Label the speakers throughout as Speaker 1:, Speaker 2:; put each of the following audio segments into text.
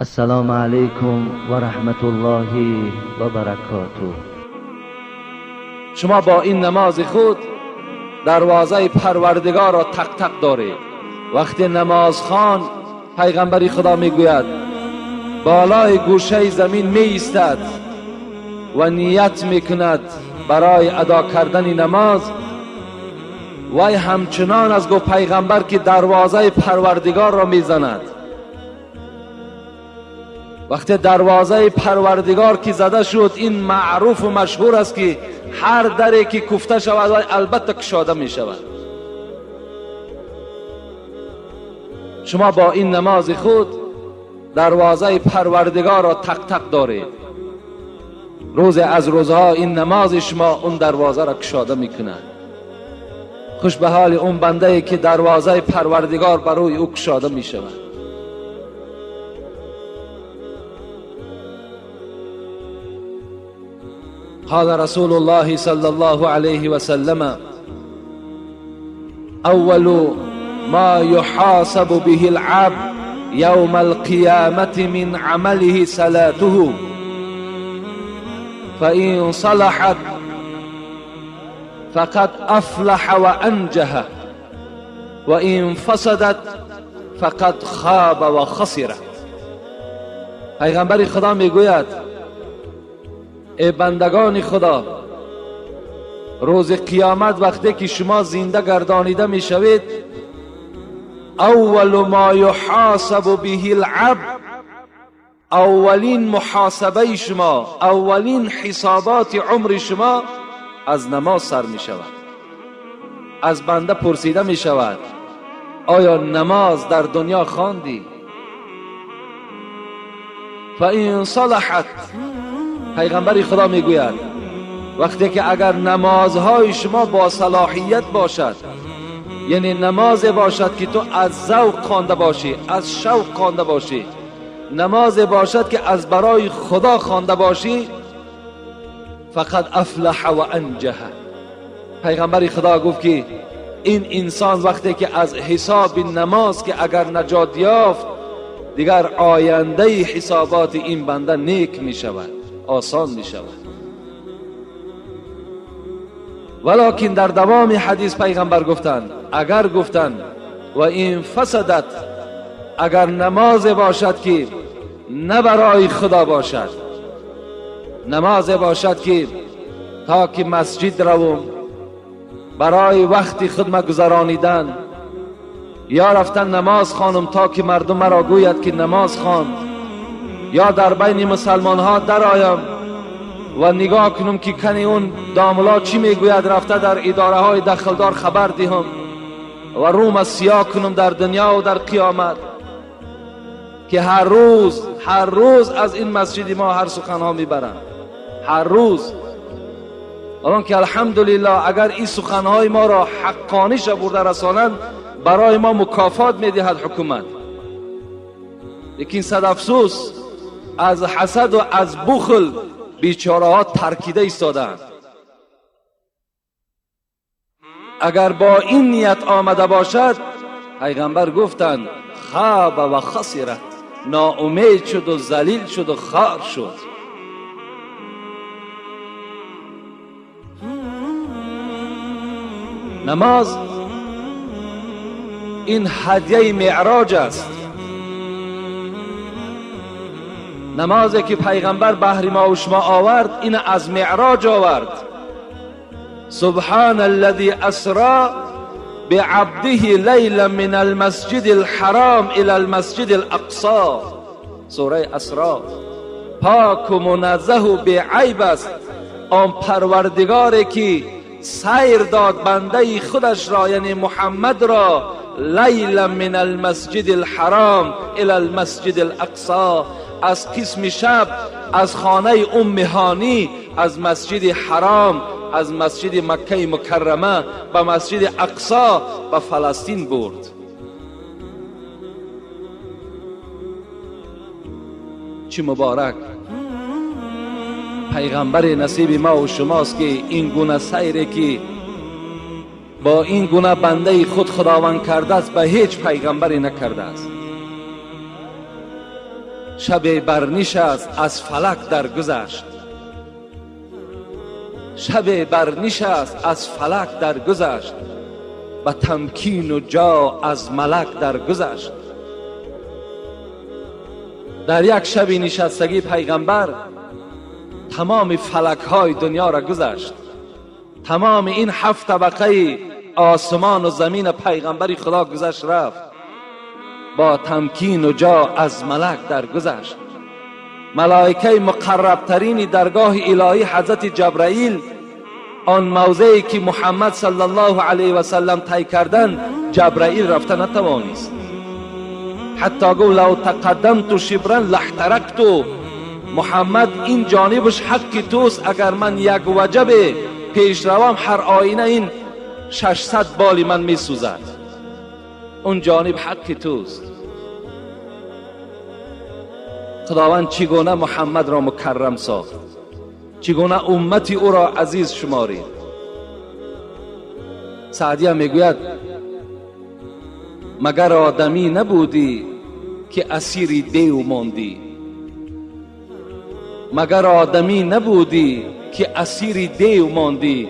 Speaker 1: السلام علیکم و رحمت الله و برکاته.
Speaker 2: شما با این نماز خود دروازه پروردگار را تق تق دارید. وقتی نماز خوان پیغمبر خدا میگوید بالای گوشه زمین می ایستد و نیت میکند برای ادا کردن نماز. وی همچنان از گفت پیغمبر که دروازه پروردگار را میزند. وقتی دروازه پروردگار که زده شد، این معروف و مشهور است که هر دری که کوفته شود و البته گشاده می شود. شما با این نماز خود دروازه پروردگار را تق تق دارید. روز از روزها این نماز شما اون دروازه را گشاده می کند. خوش به حال اون بنده که دروازه پروردگار برای او گشاده می شود. قال رسول الله صلى الله عليه وسلم أول ما يحاسب به العبد يوم القيامة من عمله صلاته فإن صلحت فقد أفلح وأنجح وإن فسدت فقد خاب وخسر. پیغمبر خدا میگوید ای بندگان خدا، روز قیامت وقتی که شما زنده گردانیده می شوید، اول ما یحاسب به العبد، اولین محاسبه شما، اولین حسابات عمر شما از نماز سر می شود. از بنده پرسیده می شود آیا نماز در دنیا خواندی؟ فإن صلحت، پیغمبر خدا میگوید وقتی که اگر نمازهای شما با صلاحیت باشد، یعنی نماز باشد که تو از ذوق خوانده باشی، از شوق خوانده باشی، نماز باشد که از برای خدا خوانده باشی، فقط افلح و انجح. پیغمبر خدا گفت که این انسان وقتی که از حساب نماز که اگر نجات یافت، دیگر آینده حسابات این بنده نیک می شود، آسان می شود. ولکن در دوام حدیث پیغمبر گفتند اگر گفتند و این فسدت، اگر نماز باشد که نه برای خدا باشد، نماز باشد که تا که مسجد روم برای وقتی خدمت گذرانیدن، یا رفتن نماز خانم تا که مردم مرا گوید که نماز خواند، یا در بین مسلمان ها در آیم و نگاه کنم که کنی اون داملا چی میگوید، رفته در اداره های دخلدار خبر دهم و روم سیاه کنم در دنیا و در قیامت که هر روز از این مسجد ما هر سخن ها میبرند، هر روز. الان که الحمدلله اگر این سخن های ما را حقانی برده رسانند، برای ما مکافات میدهد حکومت. لیکن صد افسوس از حسد و از بخل بیچاره ها ترکیده ایستادند. اگر با این نیت آمده باشد، پیغمبر گفتند خاب و خسرت، ناامید شد و ذلیل شد و خار شد. نماز این هدیه معراج است. نمازی که پیغمبر بهر ما و شما آورد، این از معراج آورد. سبحان الذي اسرا بعبده لیلا من المسجد الحرام الى المسجد الاقصى. سوره اسراء. پاک و منزه و بی‌عیب است آن پروردگاری که سیر داد بنده خودش را، یعنی محمد را، لیلا من المسجد الحرام الى المسجد الاقصى، از قسم شب از خانه ام هانی، از مسجد حرام، از مسجد مکه مکرمه به مسجد اقصا به فلسطین برد. چه مبارک پیغمبر نصیب ما و شماست که این گونه سیری که با این گونه بنده خود خداوند کرده است به هیچ پیغمبری نکرده است. شب برنشست از فلک درگذشت، شب برنشست از فلک درگذشت، و تمکین و جا از ملک درگذشت. در یک شب نشستگی پیغمبر تمام فلک های دنیا را گذشت. تمام این 7 طبقه آسمان و زمین پیغمبری خدا گذشت رفت. با تمکین و جا از ملک درگذشت. ملائکه مقرب ترین درگاه الهی حضرت جبرائیل، آن موضعی که محمد صلی الله علیه و سلم طی کردن، جبرائیل رفته نتوانست. حتی گفت لو تقدمت شبرا لاحترقت. محمد این جانبش حق توست، اگر من یک وجب پیش روم هر آینه این 600 بال من می سوزد. اون جانب حق توست. خداوند چگونه محمد را مکرم ساخت، چگونه امتی او را عزیز شمارید. سعدیه میگوید مگر آدمی نبودی که اسیر دیو ماندی، مگر آدمی نبودی که اسیر دیو ماندی،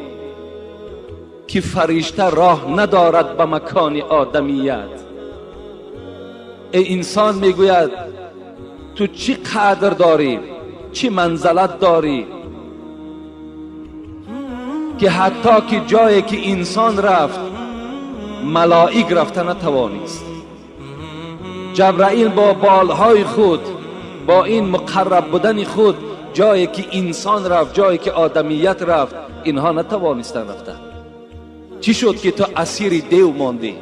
Speaker 2: که فرشته راه ندارد به مکان آدمیت. ای انسان میگوید تو چی قدر داری، چی منزلت داری، که حتی که جایی که انسان رفت ملائک رفته نتوانست. جبرائیل با بالهای خود، با این مقرب بودن خود، جایی که انسان رفت، جایی که آدمیت رفت، اینها نتوانستن رفتن. چی شد که تو اسیر دیو ماندی؟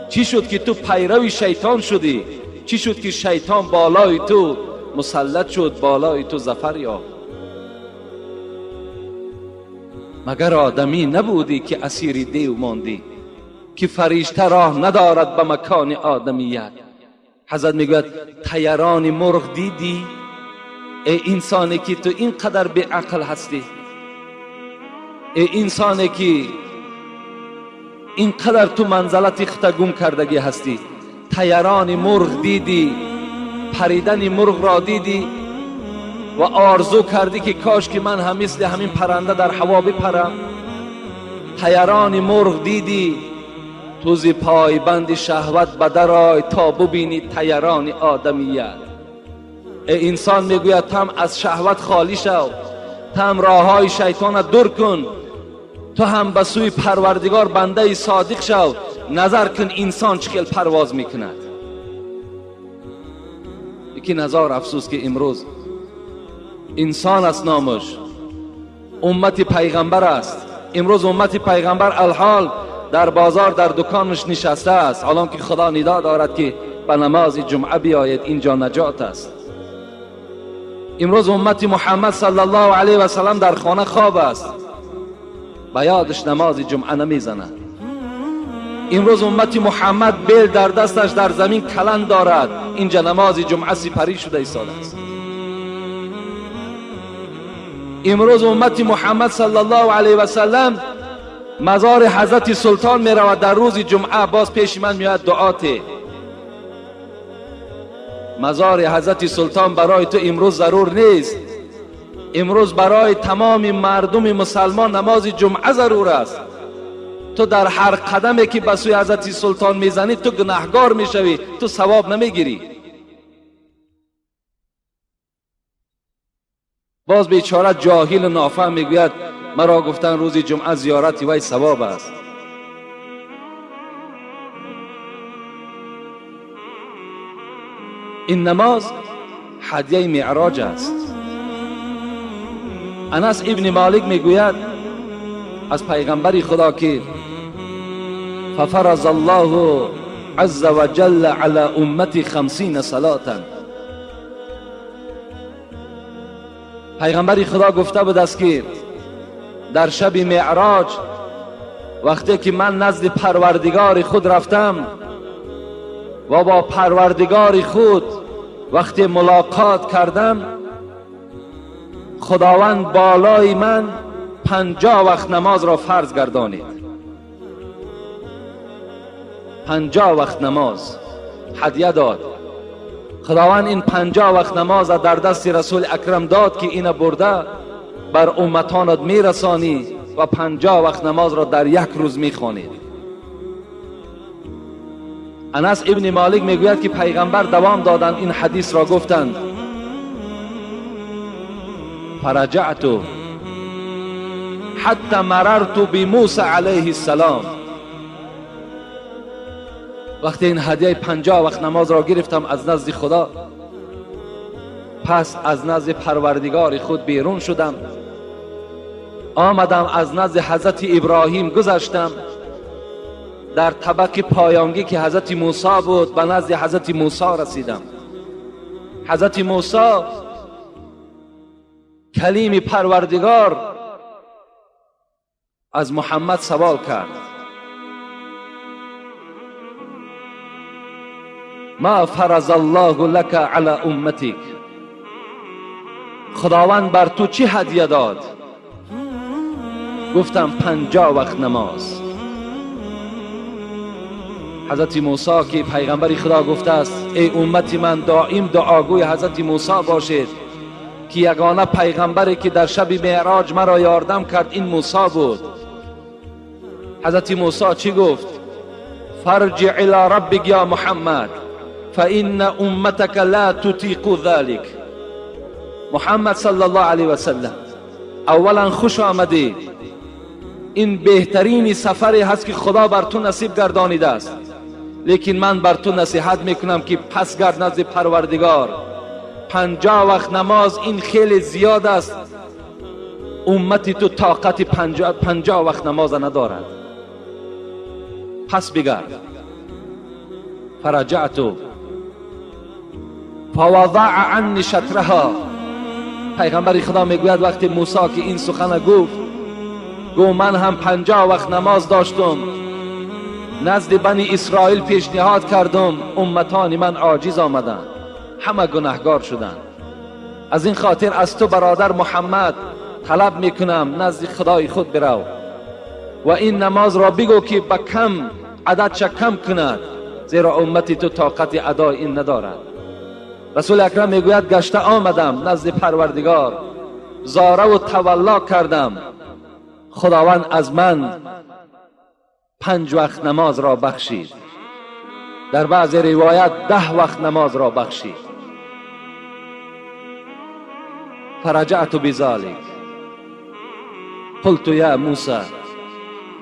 Speaker 2: چی شد که تو پیرو شیطان شدی؟ چی شد که شیطان بالای تو مسلط شد، بالای تو ظفر یافت؟ مگر آدمی نبودی که اسیر دیو ماندی، که فرشته راه ندارد به مکان آدمیت؟ حضرت میگوید طیران مرغ دیدی؟ ای انسانی که تو اینقدر بی عقل هستی، ای انسانی که اینقدر تو منزلت اختگم کردگی هستی، طیران مرغ دیدی، پریدن مرغ را دیدی و آرزو کردی که کاش که من هم مثل همین پرنده در هوا بپرم؟ طیران مرغ دیدی، تو ز پایبند شهوت بدر آی تا ببینی طیران آدمیت. ای انسان میگوید تم از شهوت خالی شو، تم راه های شیطان دور کن، تو هم به سوی پروردگار بنده صادق شو. نظر کن انسان چقدر پرواز میکند. لیکن هزار افسوس که امروز انسان است نامش، امت پیغمبر است. امروز امت پیغمبر الحال در بازار در دکانش نشسته است، حالان که خدا ندا دارد که به نماز جمعه بیاید، اینجا نجات است. امروز امت محمد صلی الله علیه و سلم در خانه خواب است، به یادش نماز جمعه نمیزند. امروز امت محمد بیل در دستش در زمین کلن دارد، اینجا نماز جمعه سپری شده ایستاده است. امروز امت محمد صلی الله علیه و سلم مزار حضرت سلطان می رود در روز جمعه، باز پیش من میاد دعات. مزار حضرت سلطان برای تو امروز ضرور نیست. امروز برای تمام مردم مسلمان نماز جمعه ضرور است. تو در هر قدمی که به سوی حضرت سلطان میزنی تو گناهگار میشوی، تو ثواب نمیگیری. باز بیچاره جاهل و نافهم میگوید مرا گفتن روز جمعه زیارت وی ثواب است. این نماز هدیه معراج است. انس ابن مالک میگوید از پیغمبر خدا که ففرض الله عز وجل على امتی 50 صلاة. پیغمبر خدا گفته بود است که در شب معراج وقتی که من نزد پروردگار خود رفتم و با پروردگار خود وقتی ملاقات کردم، خداوند بالای من 50 وقت نماز را فرض گردانید. 50 وقت نماز هدیه داد. خداوند این 50 وقت نماز در دست رسول اکرم داد که اینو برده بر امتانت میرسانی و 50 وقت نماز را در یک روز میخوانید. انس ابن مالک میگوید که پیغمبر دوام دادن این حدیث را گفتند فرجعت حتی مررت بموسی علیه السلام. وقتی این هدیه 50 وقت نماز را گرفتم از نزد خدا، پس از نزد پروردگار خود بیرون شدم، آمدم از نزد حضرت ابراهیم گذشتم، در طبق پایانگی که حضرت موسی بود به نزد حضرت موسی رسیدم. حضرت موسی کلیم پروردگار از محمد سوال کرد ما فرض الله لك علی امتک، خداوند بر تو چی هدیه داد؟ گفتم 50 وقت نماز. حضرت موسی که پیغمبر خدا گفته است ای امتی من دائم دعاگوی حضرت موسی باشید که یگانه پیغمبری که در شب معراج مرا یاردم کرد این موسی بود. حضرت موسی چی گفت؟ فرجع الى ربک یا محمد فإن امتك لا تطيق ذلك. محمد صلی الله علیه و سلم، اولا خوش آمدی، این بهترین سفری هست که خدا بر تو نصیب گردانیده است، لیکن من بر تو نصیحت میکنم که پس گرد نزد پروردگار. 50 وقت نماز این خیلی زیاد است، امتی تو طاقت 50 وقت نماز ندارد، پس بگرد. فرجعت فوضع عنی شطرها. پیغمبر خدا میگوید وقتی موسی که این سخن گفت، من هم 50 وقت نماز داشتم، نزد بنی اسرائیل پیشنهاد کردم، امتان من عاجز آمدند، همه گناهگار شدند. از این خاطر از تو برادر محمد طلب میکنم نزد خدای خود برو و این نماز را بگو که به کم عددش کم کند، زیرا امتی تو طاقت ادای این ندارد. رسول اکرم میگوید گشته آمدم نزد پروردگار، زاره و تولا کردم، خداوند از من 5 وقت نماز را بخشید، در بعض روایت 10 وقت نماز را بخشید. فرجعت بذلك قلت یا موسی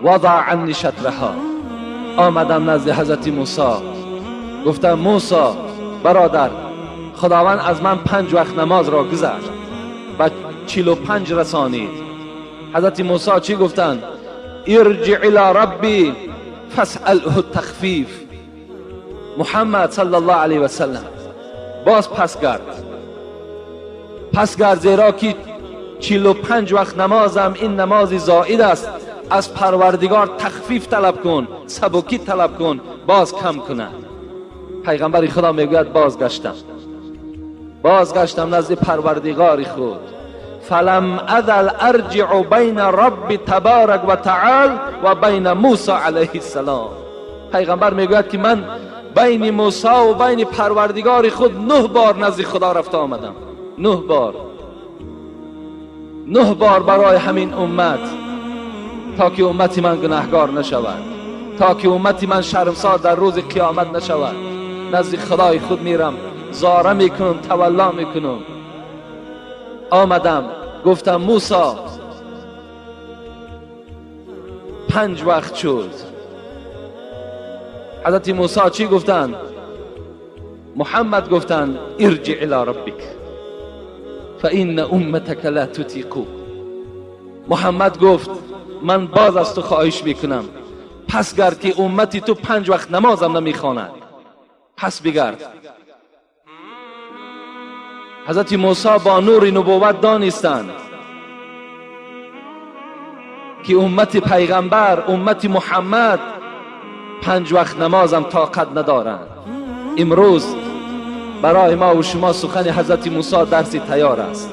Speaker 2: وضع عنی شطرها. آمدم نزد حضرت موسی، گفتم موسی برادر، خداوند از من 5 وقت نماز را گذشت و 45 رسانید. حضرت موسی چی گفتند؟ ارجع الى ربی فاسأله التخفیف. محمد صلی الله علیه و سلم باز پس گرد، زیرا که 45 وقت نمازم این نماز زائد است، از پروردگار تخفیف طلب کن، سبکی طلب کن، باز کم کنه. پیغمبر خدا میگوید بازگشتم نزد پروردگار خود، فلم ازل ارجع بین رب تبارک و تعال و بین موسی علیه السلام. پیغمبر میگوید که من بین موسی و بین پروردگار خود 9 بار نزد خدا رفته آمدم، 9 بار برای همین امت، تا که امتی من گناهگار نشود، تا که امتی من شرمسار در روز قیامت نشود. نزد خدای خود میرم، زاره میکنم، تولا میکنم. آمدم گفتم موسی 5 وقت شد. حضرت موسی چی گفتند؟ محمد گفتند ارجع الی ربک فإن امتک لا تطیق. محمد گفت من باز از تو خواهش میکنم، پس گرد که امتی تو 5 وقت نمازم نمیخواند، پس بگرد. حضرت موسی با نور نبوت دانستند که امت پیغمبر، امت محمد 5 وقت نمازم طاقت ندارند. امروز برای ما و شما سخن حضرت موسی درسی تیار است.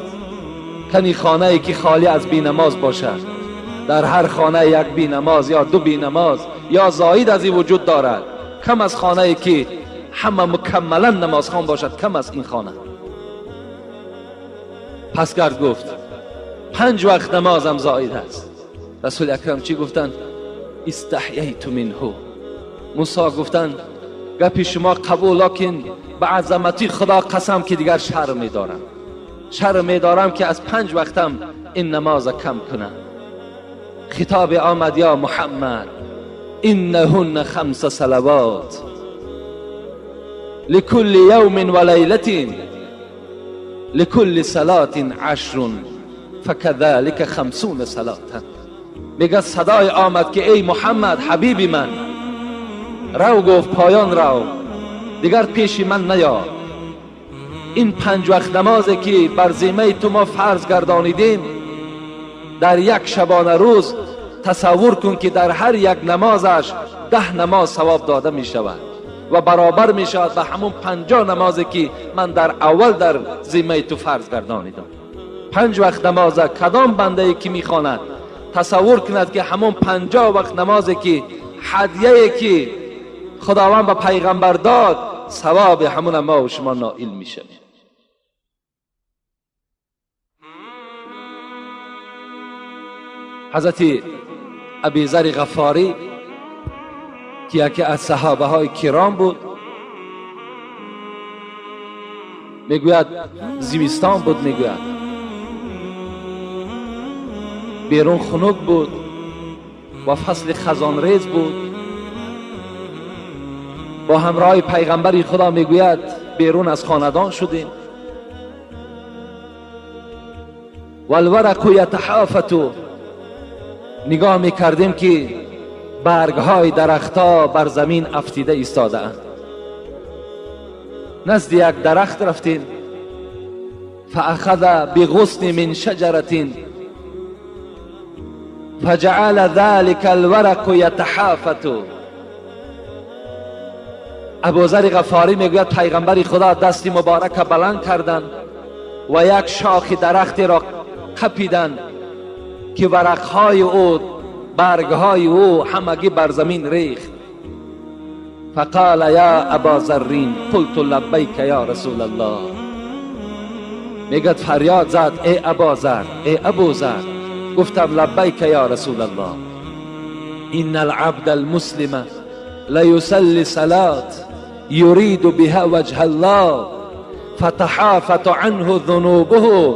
Speaker 2: کنی خانه ای که خالی از بی نماز باشد، در هر خانه یک بی نماز یا 2 بی نماز یا زاید از این وجود دارد، کم از خانه ای که همه مکملا نمازخوان باشد کم از این خانه. پس کرد گفت 5 وقت نمازم زائد است. رسول اکرم چی گفتند؟ استحییت منه. موسی گفتند گپی شما قبول، لکن به عظمتی خدا قسم که دیگر شرم می‌دارم که از 5 وقتم این نماز کم کنم. خطاب آمد یا محمد انهن 5 صلوات لكل يوم وليلة لكل صلاة 10 فكذلك 50 صلاة. میگه صدای آمد که ای محمد حبیب من، رو گفت پایان رو، دیگر پیش من نیا. این 5 وقت نمازی که بر ذمه تو ما فرض گردانیدیم در یک شبانه روز، تصور کن که در هر یک نمازش 10 نماز ثواب داده می شود و برابر می شود به همون 50 نمازی که من در اول در ذمه تو فرض گردانیدم. 5 وقت نماز کدام بنده ای که می خواند تصور کند که همون 50 وقت نمازی که هدیه‌ای که خداوند به پیغمبر داد، ثواب همون ما و شما نائل می شود. حضرت ابوذر غفاری که یکی از صحابه های کرام بود، میگوید زمستان بود، میگوید بیرون خنک بود و فصل خزان ریز بود. با همراه پیغمبر خدا میگوید بیرون از خاندان شدیم. والورق یتحافت، نگاه میکردیم که برگ های درختها بر زمین افتیده ایستاده اند. نزد یک درخت رفتیم، فاخذ بغصن من شجرة فجعل ذلك الورق يتحافت. ابوذر غفاری میگوید پیغمبر خدا دستی مبارک بلند کردند و یک شاخ درختی را قپیدند که ورقهای او، برگهای او همگی بر زمین ریخت. فقال یا ابا ذرین قلت لبیک یا رسول الله. میگد فریاد زد ای ابا ذر، ای ابو ذر، گفتم لبیک یا رسول الله. ان العبد المسلم لیصلی صلاة يريد بها وجه الله فتحافت عنه ذنوبه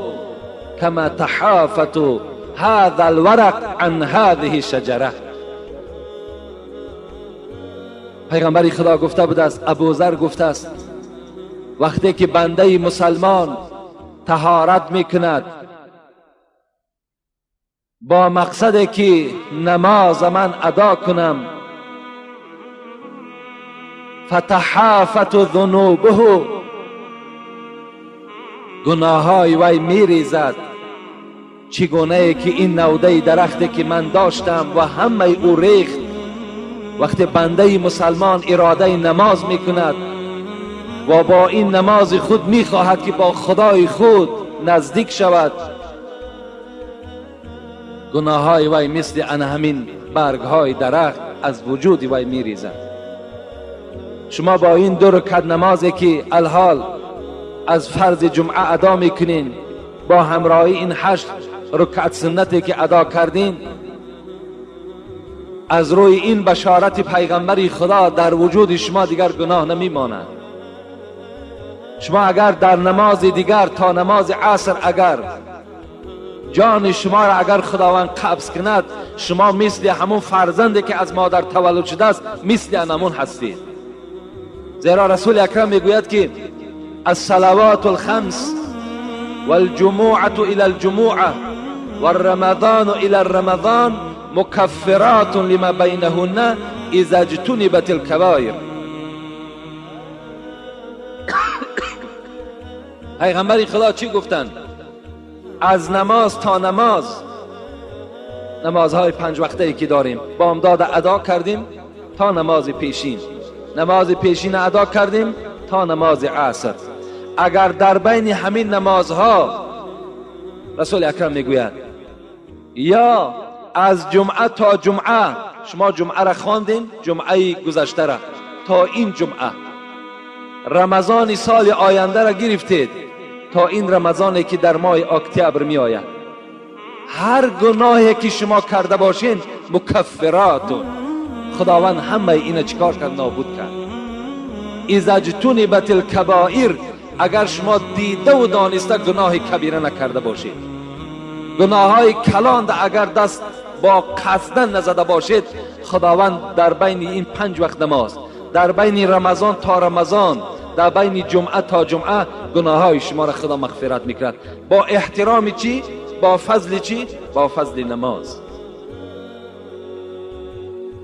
Speaker 2: كما تحافت هذا الورق عن هذه الشجره. پیغمبر خدا گفته بود است، ابوذر گفته است وقتی که بنده مسلمان طهارت میکند با مقصد که نماز من ادا کنم، فتحافت ذنوبه، گناههای وی میریزد. چگونه که این نوده درختی که من داشتم و همه او ریخت. وقتی بنده مسلمان اراده نماز میکند و با این نماز خود میخواهد که با خدای خود نزدیک شود، گناههای وی مثل همین برگهای درخت از وجود وی میریزد. شما با این 2 رکعت نمازی که الحال از فرض جمعه ادا میکنین، با همراهی این 8 رکعت سنتی که ادا کردین، از روی این بشارت پیغمبر خدا در وجود شما دیگر گناه نمیماند. شما اگر در نماز دیگر تا نماز عصر اگر جان شما را اگر خداوند قبض کند، شما مثل همون فرزندی که از مادر تولد شده است مثل همون هستید. زیرا رسول اکرم میگوید که الصلوات الخمس والجموعة الى الجموعة والرمضان الى الرمضان مكفرات لما بينهن اذا اجتنبت الكبائر. پیغمبر خدا چی گفتند؟ از نماز تا نماز، نمازهای 5 وقته که داریم بامداد ادا کردیم تا نماز پیشین، نماز پیشین ادا کردیم تا نماز عصر. اگر در بین همین نمازها رسول اکرم میگوید یا از جمعه تا جمعه، شما جمعه را خواندین، جمعه گذشته را تا این جمعه رمضان سال آینده را گرفتید تا این رمضانی که در ماه اکتبر می آید. هر گناهی که شما کرده باشین مکفراتون، خداوند همه اینا چیکار کرد؟ نابود کرد. اذا اجتنبت الکبائر، اگر شما دیده و دانسته گناه کبیره نکرده باشید، گناه های کلان اگر دست با قصدن نزده باشید، خداوند در بین این 5 وقت نماز، در بین رمضان تا رمضان، در بین جمعه تا جمعه گناه های شما را خدا مغفرت میکرد. با احترام چی؟ با فضل چی؟ با فضل نماز.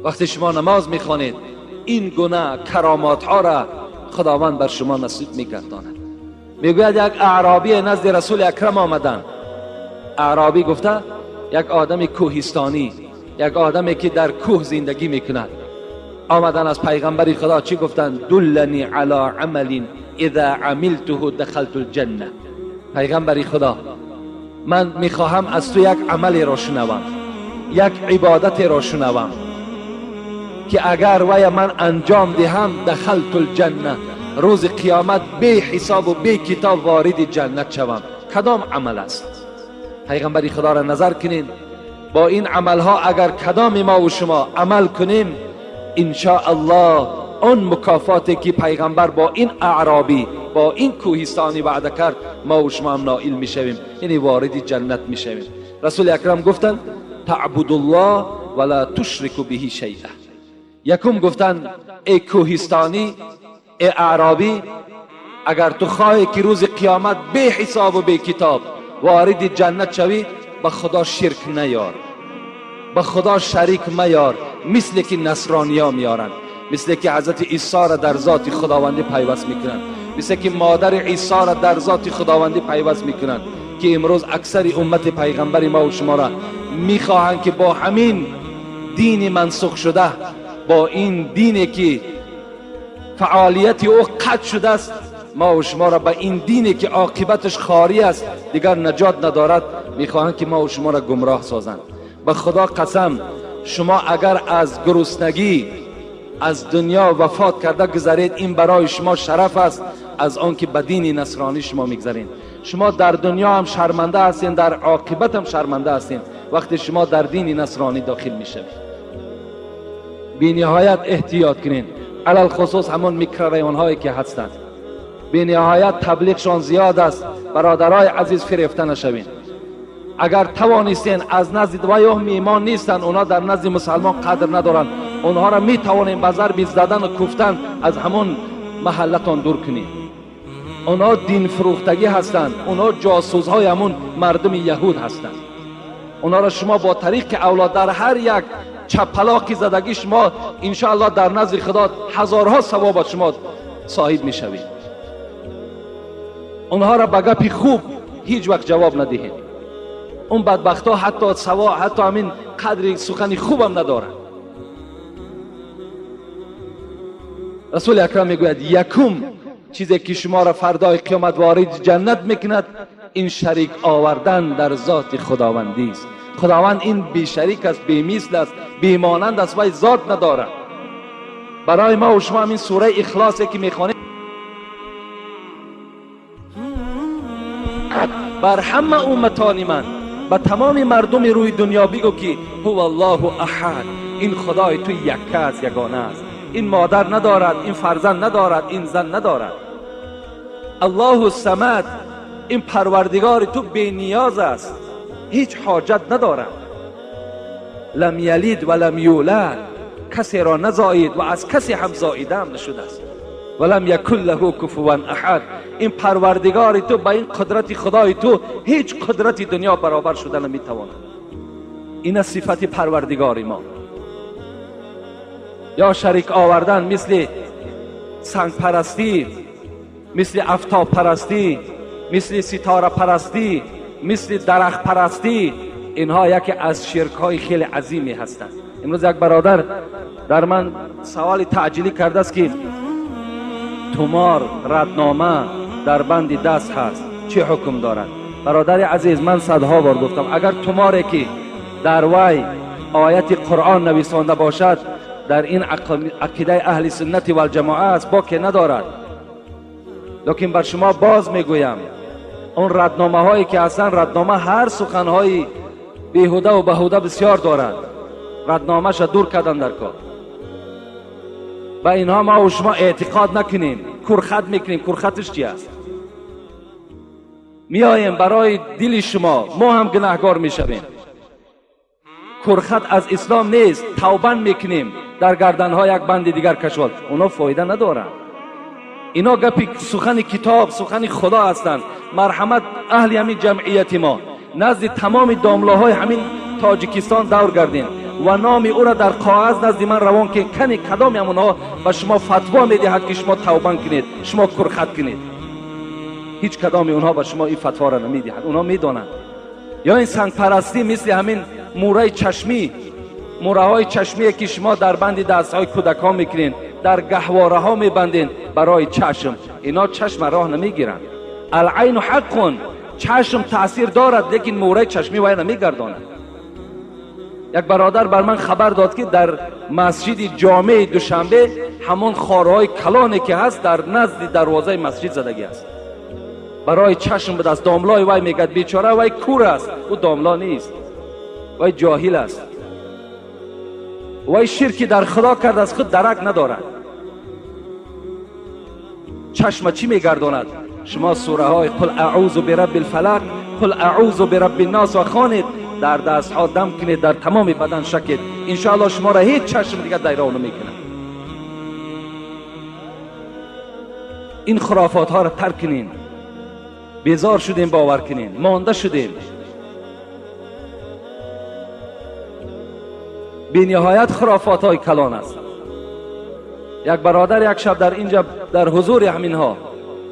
Speaker 2: وقتی شما نماز میخوانید این گناه کرامات ها را خداوند بر شما نصیب میگرداند. میگوید یک اعرابی نزد رسول اکرم آمدن. اعرابی گفته یک آدم کوهستانی، یک آدمی که در کوه زندگی میکند، آمدن از پیغمبر خدا چی گفتن؟ دلنی علی عمل اذا عملته دخلت الجنه. پیغمبر خدا من میخواهم از تو یک عمل را شنوم، یک عبادت را شنوم که اگر وی من انجام دهم دخلت الجنه، روز قیامت بی حساب و بی کتاب وارد جنت شوم. کدام عمل است؟ پیغمبر خدا را نظر کنین. با این عمل ها اگر کدام ما و شما عمل کنیم، ان شاء الله اون مکافاتی که پیغمبر با این اعرابی، با این کوهستانی وعده کرد، ما و شما هم نائل میشویم، یعنی وارد جنت میشویم. رسول اکرم گفتن تعبد الله ولا تشرک به شیئا. یکم گفتن ای کوهستانی، ای اعرابی، اگر تو خواهی که روز قیامت بی حساب و بی کتاب وارد جنت شوی، به خدا شرک نیار، به خدا شریک میار، مثل که نصرانی ها میارن، مثل که حضرت عیسی را در ذات خداوندی پیوست میکنن، مثل که مادر عیسی را در ذات خداوندی پیوست میکنن، که امروز اکثر امت پیغمبر ما و شما را میخواهند که با همین دین منسوخ شده، با این دینی که فعالیت او قطع شده است، ما و شما را به این دینی که عاقبتش خاری است، دیگر نجات ندارد، میخواهند که ما و شما را گمراه سازند. به خدا قسم، شما اگر از گرسنگی از دنیا وفات کرده گذرید، این برای شما شرف است از آن که به دین نصرانی شما میگذرین. شما در دنیا هم شرمنده هستین، در عاقبت هم شرمنده هستین وقتی شما در دین نصرانی داخل میشوید. بی نهایت احتیاط کنین، علل خصوص همون میکرویون هایی که هستند، بی نهایت تبلیغشان زیاد است. برادرای عزیز فریفته نشوین. اگر توانستین از نزد ویهم ایمان نیستن، اونا در نزد مسلمان قدر ندارن، اونها را می توانین به ضرب زدن و کوفتن از همون محلتان دور کنین. اونا دین فروختگی هستند، اونا جاسوس های همون مردم یهود هستند. اونا را شما با طریق اولاد در هر یک چپلاکی زدگی شما انشاءالله در نزد خدا هزارها ثواب شما صاحب می شوید. اونها را به گپی خوب هیچ وقت جواب ندهید. اون بدبخت ها حتی همین قدر سخنی خوبم ندارن. رسول اکرم میگوید یکم چیزی که شما را فردای قیامت وارد جنت میکند، این شریک آوردن در ذات خداوندی است. خداوند این بی شریک است، بی مثل است، بی مانند است، وی ذات ندارد. برای ما و شما همین سوره اخلاصی که میخوانیم بر همه امتان من، به تمام مردم روی دنیا بگو که هو الله احد، این خدای تو یک است، یگانه است. این مادر ندارد، این فرزند ندارد، این زن ندارد. الله الصمد، این پروردگار تو بی نیاز است، هیچ حاجت ندارد. لم یلد و لم یولد، کسی را نزایید و از کسی هم زاییده هم نشده است. ولم یکن له کفوا احد، این پروردگار تو با این قدرت خدای تو هیچ قدرتی دنیا برابر شده نمیتواند. این صفت پروردگار ما. یا شریک آوردن مثل سنگ پرستی، مثل آفتاب پرستی، مثل ستاره پرستی، مثل درخت پرستی، اینها یکی از شرک های خیلی عظیمی هستند. امروز یک برادر در من سوال تعجیلی کرده است که تومار ردنامه در بند دست هست، چه حکم دارد؟ برادر عزیز، من صدها بار گفتم اگر توماری که در وی آیت قرآن نویسانده باشد در این عقیده اهل سنت و الجماعه است، باکی ندارد. لیکن بر شما باز میگویم اون ردنامه هایی که اصلا ردنامه هر سخن های بیهوده و بهوده بسیار دارد، ردنامه شا دور کردن در کار. با اینها ما و شما اعتقاد نکنیم، کرخط میکنیم. کرخطش چی است؟ میاییم برای دل شما، ما هم گناهگار میشویم. کرخط از اسلام نیست. توبه میکنیم در گردنها یک بند دیگر کشوال، اونا فایده ندارن. اینا گپی سخن کتاب، سخن خدا هستند. مرحمت اهل همین جمعیت ما نزد تمام داملاهای همین تاجیکستان دور گردین و نام او را در کاغذ نزد من روان که کنی کدام همونها به شما فتوا میدهد که شما توبه کنید، شما کرخط کنید. هیچ کدام اونها به شما این فتوا را نمیدهند. اونها میدانند. یا این سنگ پرستی مثل همین موره چشمی، موره های چشمی که شما در بند دست های کودکان میکنین، در گهواره ها میبندین برای چشم. اینا چشم راه نمیگیرند. العین حق، چشم تاثیر دارد لیکن موره چشمی وای نمیگرداند. یک برادر بر من خبر داد که در مسجد جامع دوشنبه همون خارهای کلانی که هست در نزد دروازه مسجد زدگی است. برای چشم به دست داملای وای میگد بیچاره وای کور است. او داملا نیست، وای جاهل است. وای شرکی در خدا کرد از خود درک ندارد. چشم چی میگرداند؟ شما سوره های قل اعوذ برب الفلق، قل اعوذ برب الناس و خوانید، در دست ها دم کنید، در تمام بدن شکید، انشاءالله شما را هیچ چشم دیگر دیره نمیکنه. این خرافات ها را ترک کنین. بیزار شدیم باور کنین، مانده شدیم. بی نهایت خرافات های کلان است. یک برادر یک شب در اینجا در حضور همین ها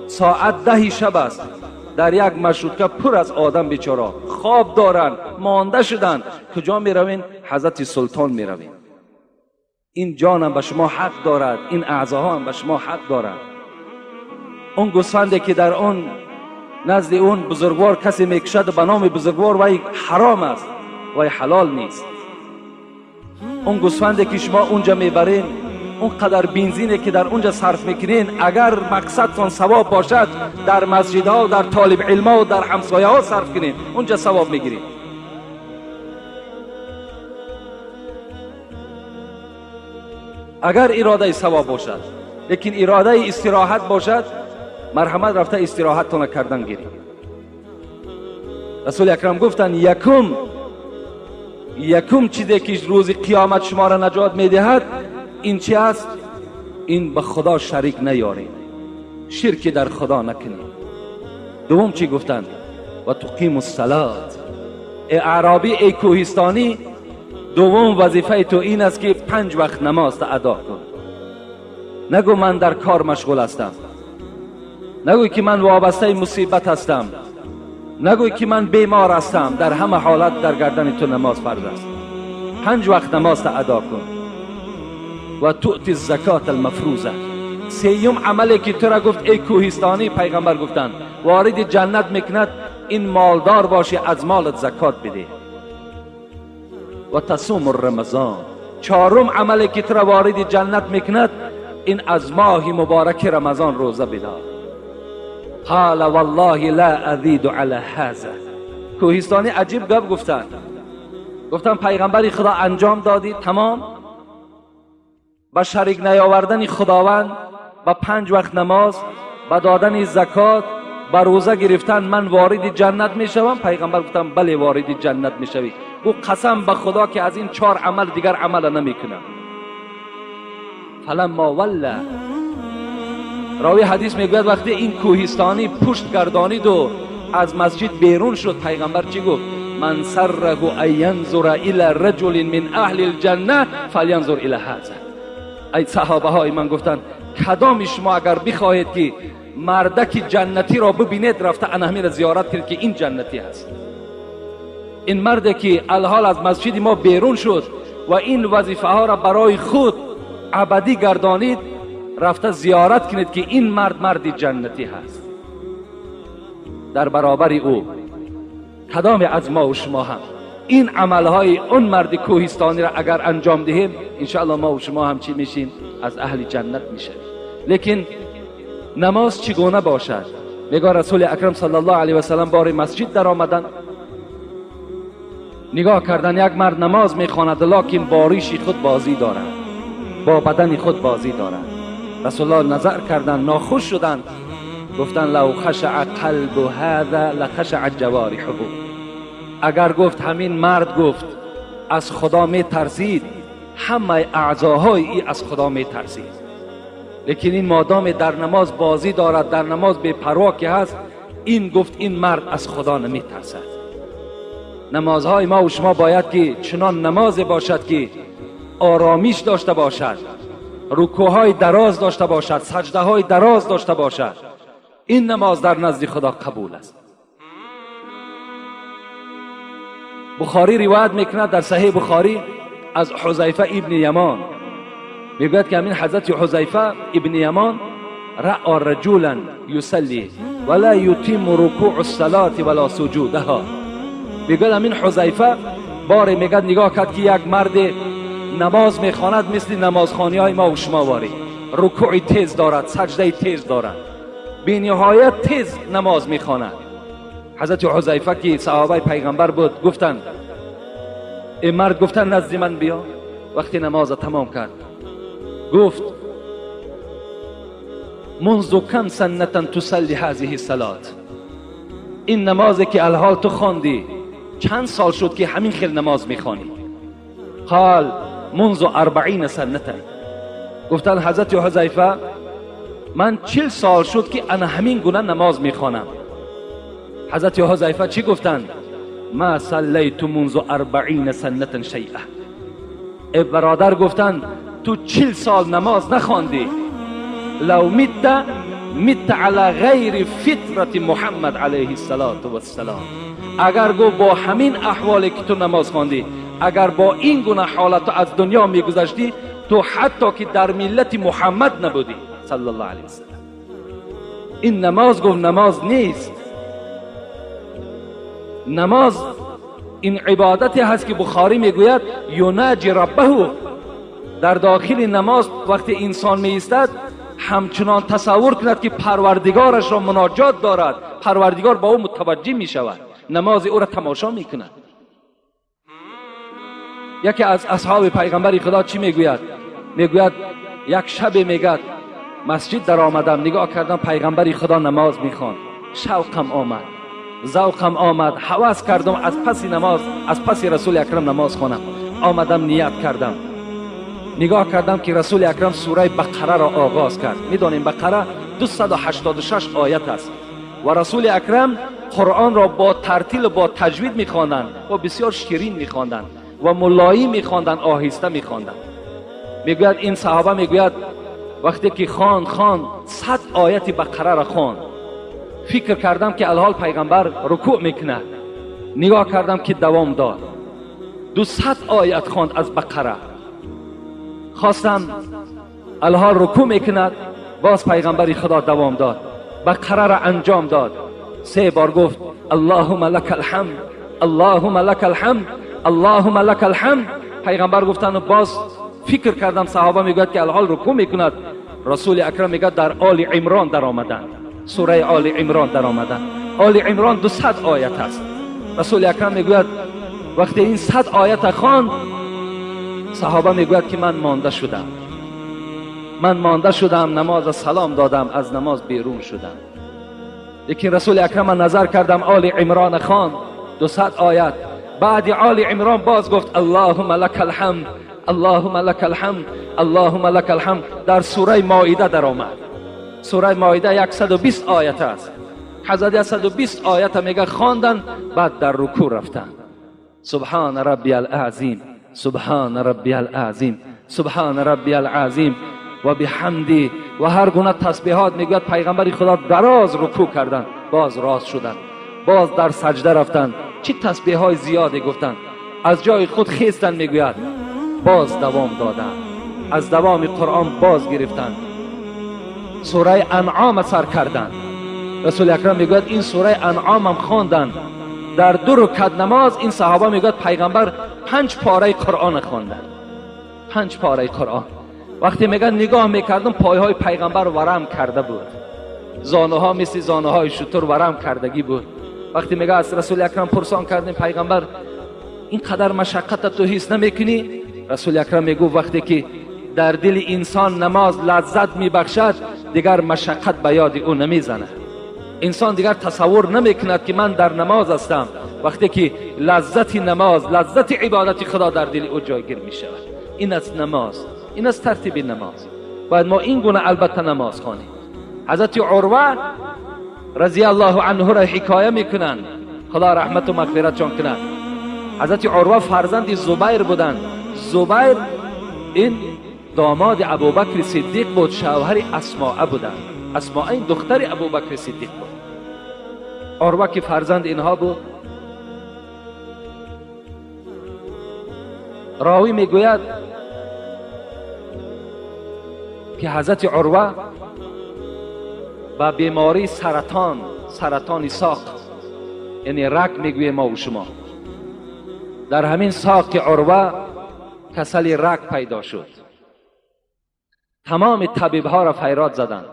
Speaker 2: ساعت 10 شب است، در یک مشروطه پر از آدم بیچاره خواب دارن، مانده شدن. کجا می روین؟ حضرت سلطان می روین. این جان هم به شما حق دارد، این اعضاها هم به شما حق دارد. اون گوسفندی که در اون نزد اون بزرگوار کسی میکشد به نام بزرگوار، وای حرام است، وای حلال نیست. اون گوسفندی که شما اونجا میبرین، اون قدر بنزینی که در اونجا صرف میکنین، اگر مقصدتون ثواب باشد در مسجدها و در طالب علما و در همسایه ها صرف کنین، اونجا ثواب میگیرین. اگر اراده ثواب باشد، لیکن اراده استراحت باشد، مرحمت رفته استراحتتون کردن گیرید. رسول اکرم گفتن یکم چیزی که روز قیامت شما را نجات میدهد این چی است؟ این به خدا شریک نیارید، شرک در خدا نکنید. دوم چی گفتند؟ و تقیم الصلات. ای اعرابی، ای کوهستانی، دوم وظیفه تو این است که 5 وقت نماز ادا کن. نگو من در کار مشغول هستم، نگوی که من وابسته مصیبت هستم، نگوی که من بیمار هستم. در همه حالت در گردن تو نماز فرض است. 5 وقت نماز ادا کن. و تؤتی الزکات المفروضه. سیوم عملی که تو را گفت ای کوهستانی، پیغمبر گفتند وارد جنت میکند این مالدار باشی، از مالت زکات بده. و تصوم رمضان. 4م عملی که تو را وارد جنت میکند این از ماه مبارک رمضان روزه بدار. قال والله لا ازید علی هذا. کوهستانی عجیب گپ گفتن پیغمبری خدا انجام دادی تمام، با شریک نیاوردن خداوند، با 5 وقت نماز، با دادن زکات، با روزه گرفتن من وارد جنت میشوم؟ پیغمبر گفتن بله وارد جنت میشوی. گو قسم به خدا که از این 4 عمل دیگر عمل نمیکنم. فلما ولا، راوی حدیث میگوید وقتی این کوهستانی پشت گردانید و از مسجد بیرون شد، پیغمبر چی گفت؟ من سره ان ینظر الی رجل من اهل الجنه فلینظر الی هذا. ای صحابه های من گفتن کدام شما اگر بخواهید که مردک جنتی را ببینید، رفته انهمی را زیارت کرد که این جنتی هست. این مرد که الحال از مسجد ما بیرون شد و این وظیفه ها را برای خود ابدی گردانید، رفته زیارت کنید که این مرد جنتی هست. در برابر او کدام از ما و شما هم این عملهای اون مرد کوهستانی را اگر انجام دهیم، انشاءالله ما و شما هم چی میشیم؟ از اهل جنت میشیم. لیکن نماز چگونه باشد؟ میگه رسول اکرم صلی الله علیه و سلم بار مسجد در آمدن، نگاه کردن یک مرد نماز میخواند لکن با ریش خود بازی دارد، با بدن خود بازی دارد. رسول الله نظر کردن، ناخوش شدند، گفتن لو خشع قلب هذا لخشع جوارحه. اگر گفت همین مرد گفت از خدا می ترسید، همه اعضاهای ای از خدا می ترسید. لیکن این مادام در نماز بازی دارد، در نماز بے پروا که هست، این گفت این مرد از خدا نمی ترسد. نمازهای ما و شما باید که چنان نماز باشد که آرامیش داشته باشد، رکوعهای دراز داشته باشد، سجده های دراز داشته باشد. این نماز در نزد خدا قبول است. بخاری روایت میکند در صحیح بخاری از حذیفه ابن یمان، میگوید که همین حضرت حذیفه ابن یمان رأى رجلا یصلی ولا یتم رکوع الصلاة ولا سجودها. میگوید همین حذیفه باری میگوید نگاه کرد که یک مرد نماز میخواند مثل نمازخوانی های ما و شما واری، رکوع تیز دارد، سجده تیز دارد، بی نهایت تیز نماز میخواند. حضرت حذیفه که صحابه پیغمبر بود گفتند، این مرد گفتن نزد من بیا. وقتی نماز تمام کرد گفت منذ کم سنتا تصلی هذه الصلاة، این نمازی که الحال تو خواندی چند سال شد که همین خیل نماز میخوانی؟ قال منذ 40 سنتا. گفتن حضرت حذیفه من 40 سال شد که انا همین گونه نماز میخوانم. حضرت حذیفه چی گفتند؟ ما صلیت منذ 40 سنه شیئا. ای برادر گفتند تو 40 سال نماز نخواندی، لو مت علی غیر فطرت محمد علیه السلام. اگر گو با همین احوالی که تو نماز خواندی، اگر با این گونه حالت از دنیا میگذشتی، تو حتی که در ملت محمد نبودی صلی الله علیه وسلم. این نماز گفت نماز نیست. نماز این عبادتی هست که بخاری میگوید یناجی ربه. در داخل نماز وقتی انسان می ایستد همچنان تصور کند که پروردگارش را مناجات دارد، پروردگار با او متوجه می شود، نماز او را تماشا می کند. یکی از اصحاب پیغمبر خدا چی میگوید؟ میگوید یک شب میگد مسجد در آمدم، نگاه کردم پیغمبر خدا نماز میخوان، شوقم آمد، ذوقم آمد، هوس کردم از پس نماز، از پس رسول اکرم نماز خوانم. آمدم نیت کردم، نگاه کردم که رسول اکرم سوره بقره را آغاز کرد. میدانیم بقره 286 آیت است و رسول اکرم قرآن را با ترتیل با تجوید میخواندند و بسیار شیرین میخواندند و ملایم میخواندند، آهسته میخواندند. میگوید این صحابه میگوید وقتی که خواند 100 آیت بقره را خواند، فکر کردم که الحال پیغمبر رکوع میکنه، نگاه کردم که دوام داد، 200 آیت خواند از بقره. خواستم الحال رکوع میکند، باز پیغمبر خدا دوام داد، بقره را انجام داد، 3 بار گفت اللهم لك الحمد، اللهم لك الحمد، اللهم لك الحمد. پیغمبر گفتن و باز فکر کردم صحابه میگوید که الحال رکوع میکند، رسول اکرم میگه در آل عمران در آمدن، سوره آل عمران در آمدن. آل عمران 200 آیت است. رسول اکرم میگوید وقتی این 100 آیت خواند، صحابه میگوید که من مانده شدم، نماز سلام دادم، از نماز بیرون شدم. لیکن رسول اکرم نظر کردم آل عمران خواند 200 آیت، بعد آل عمران باز گفت اللهم لك الحمد، اللهم لك الحمد، اللهم لك الحمد. در سوره مائده در آمد. سوره مائده 120 آیت است. حضرت 120 آیت میگه خواندن، بعد در رکوع رفتن. سبحان ربی العظیم، سبحان ربی العظیم، سبحان ربی العظیم و بحمدی و هر گونه تسبیحات. میگوید پیغمبر خدا دراز رکوع کردند، باز راست شدند، باز در سجده رفتند، چه تسبیحات زیادی گفتند، از جای خود خیستند، میگوید باز دوام دادند، از دوام قرآن باز گرفتند، سوره انعام سر کردند. رسول اکرم میگوید این سوره انعام هم خواندند. در 2 رکعت نماز این صحابه میگوید پیغمبر 5 پاره قرآن خواندند، 5 پاره قرآن. وقتی میگن نگاه میکردم پایهای پیغمبر ورم کرده بود، زانوها مثل زانوهای شتر ورم کردگی بود. وقتی میگه از رسول اکرم پرسان کردیم پیغمبر اینقدر مشقت تو حس نمیکنی؟ رسول اکرم میگو وقتی که در دل انسان نماز لذت میبخشد دیگر مشقت به یاد او نمیزنه. انسان دیگر تصور نمیکند که من در نماز هستم. وقتی که لذت نماز، لذت عبادت خدا در دل او جایگیر میشود. این است نماز، این است ترتیب نماز. باید ما این گونه البته نماز خوانیم. حضرت عروه رضی الله عنه را حکایه میکنند، خدا رحمت و مغفرتشان کند. حضرت عروه فرزند زبیر بودند. زبیر این داماد ابوبکر صدیق بود، شوهر اسماء بودند. اسماء این دختر ابوبکر صدیق بود. عروه که فرزند اینها بود، راوی میگوید که حضرت عروه با بیماری سرطان ساق، یعنی رگ میگویم ما و شما، در همین ساق که عروه کسل رگ پیدا شد. تمام طبیب ها را فریاد زدند،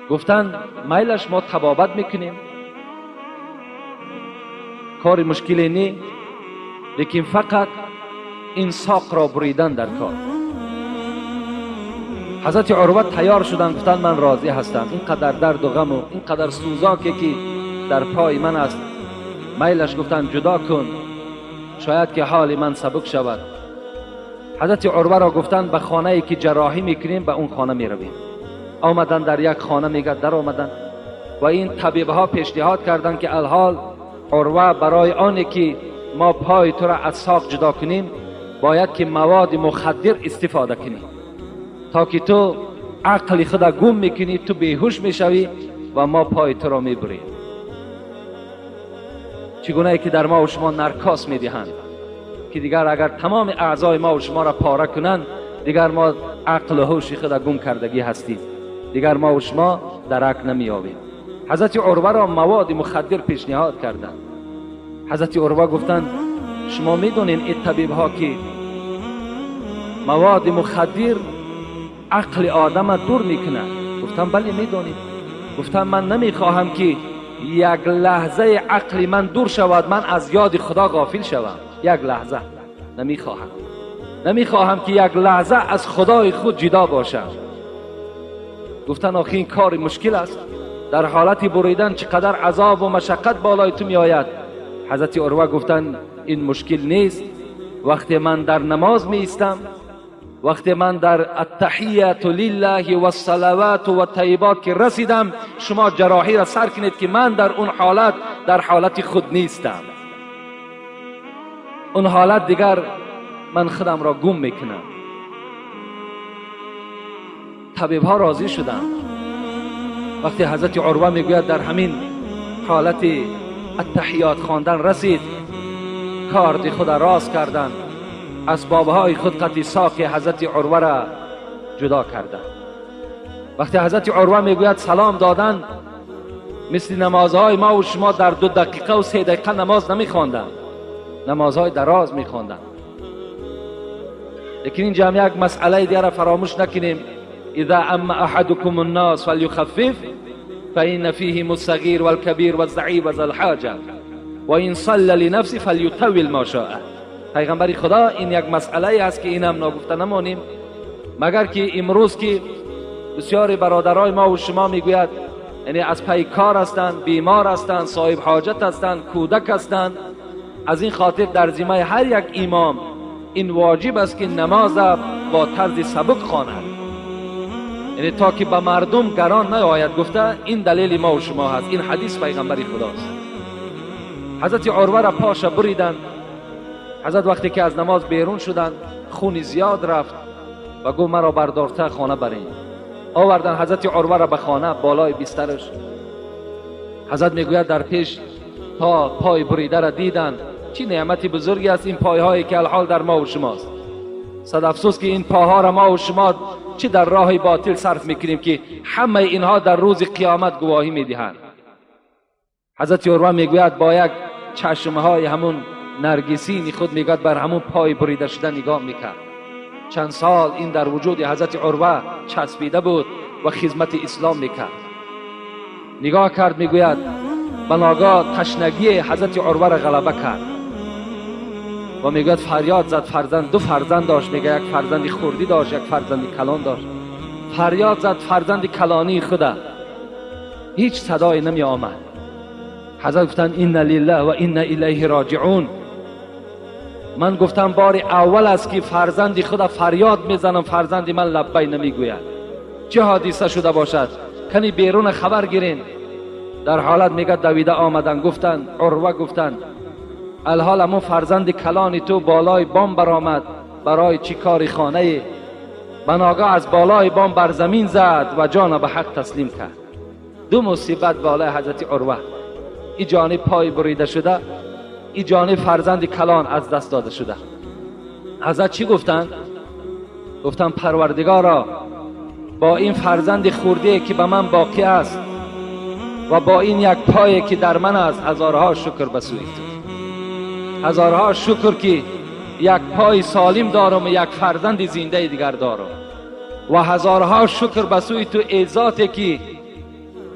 Speaker 2: گفتند میلش ما طبابت میکنیم، کار مشکلی نی، لیکن فقط این ساق را بریدن در کار. حضرت عروه تیار شدند، گفتند من راضی هستم. اینقدر درد و غم و اینقدر سوزاکی که در پای من است، میلش گفتند جدا کن، شاید که حال من سبک شود. حضرت عروه را گفتند به خانه ای که جراحی میکنیم به اون خانه میرویم. آمدن در یک خانه، میگه در آمدن و این طبیب ها پیشنهاد کردند که الحال عروه برای آنی که ما پای تو را از ساق جدا کنیم باید که مواد مخدر استفاده کنی تا که تو عقل خدا گم میکنی، تو بیهوش میشوی و ما پای تو را میبریم. چگونه ای که در ما و شما نرکاس میدهند که دیگر اگر تمام اعضای ما و شما را پاره کنند دیگر ما عقل و هوش خدا گم کردگی هستیم، دیگر ما و شما درک نمیابیم. حضرت عروه را مواد مخدر پیشنهاد کردند. حضرت عروه گفتند شما میدونین این طبیب ها که مواد مخدر عقل آدم دور میکنه؟ گفتم بله میدونیم. گفتم من نمیخواهم که یک لحظه عقل من دور شود، من از یاد خدا غافل شوم. یک لحظه نمیخواهم که یک لحظه از خدای خود جدا باشم. گفتن آخه این کار مشکل است، در حالت بریدن چقدر عذاب و مشقت بالای تو می آید. حضرت عروه گفتن این مشکل نیست. وقتی من در نماز می ایستم، وقتی من در التحیات لله و الصلوات و الطیبات که رسیدم، شما جراحی را سر کنید که من در اون حالت در حالت خود نیستم. اون حالت دیگر من خودم را گم میکنم. طبیب ها راضی شدند. وقتی حضرت عروه میگوید در همین حالت التحیات خواندن رسید، کارد خود راست کردند، اسبابهای خود قطع ساق حضرت عروه را جدا کردند. وقتی حضرت عروه میگوید سلام دادن، مثل نمازهای ما و شما در 2 دقیقه و 3 دقیقه نماز نمیخواندند، نمازهای دراز میخواندند. لیکن این جمع یک مسئله دیگر فراموش نکنیم. اذا اما احدكم الناس فليخفف فإن فيهم الصغير والكبير والضعيف وذا الحاجة وإن صلى لنفسه فليطول ما شاء. پیغمبر خدا این یک مسئله است که این هم نگفته نمانیم، مگر که امروز که بسیاری برادرای ما و شما میگوید یعنی از پی کار هستند، بیمار هستند، صاحب حاجت هستند، کودک هستند، از این خاطر در ذمه هر یک امام این واجب است که نماز با طرز سبک خواند، یعنی تا که به مردم گران نیاید. گفته این دلیل ما و شما هست، این حدیث پیغمبر خداست. حضرت عروه را پاش بریدند. حضرت وقتی که از نماز بیرون شدند خون زیاد رفت و گفت مرا بردارته خانه برین. آوردن حضرت عروه را به خانه بالای بسترش. حضرت میگوید در پیش پای بریده را دیدند. چی نعمت بزرگی است این پایهایی که الحال در ما و شماست. صد افسوس که این پاها را ما و شما چی در راه باطل صرف میکنیم که همه اینها در روز قیامت گواهی میدهند. حضرت عروه میگوید با یک چشمهای همون نرگسینی خود میگوید بر همون پای بریده شده نگاه میکرد. چند سال این در وجود حضرت عروه چسبیده بود و خدمت اسلام میکرد. نگاه کرد، میگوید بناگاه تشنگی حضرت عروه را غلبه کرد و میگوید فریاد زد. فرزند، دو فرزند داشت، میگه یک فرزند خردی داشت، یک فرزند کلان داشت. فریاد زد فرزند کلانی خدا، هیچ صدایی نمی آمد. حضرت گفتن این لله و این الیه راجعون. من گفتم بار اول است که فرزندی خدا فریاد میزنم، فرزندی من لبی نمیگوید. چه حادثه شده باشد؟ کنی بیرون خبر گیرین. در حالت میگه دویده آمدن، گفتن عروه گفتن الحال امو فرزند کلانی تو بالای بام برآمد، برای چی کاری خانه؟ بناگاه از بالای بام بر زمین زد و جان به حق تسلیم کرد. دو مصیبت بالای حضرت عروه، ای جانب پای بریده شده، ای جانب فرزند کلان از دست داده شده. حضرت چی گفتن؟ گفتن پروردگارا، با این فرزند خردی که به من باقی است و با این یک پایی که در من است، هزارها شکر به سوی تو. هزارها شکر که یک پای سالم دارم و یک فرزند زنده دیگر دارم. و هزارها شکر به سوی تو ای ذاتی که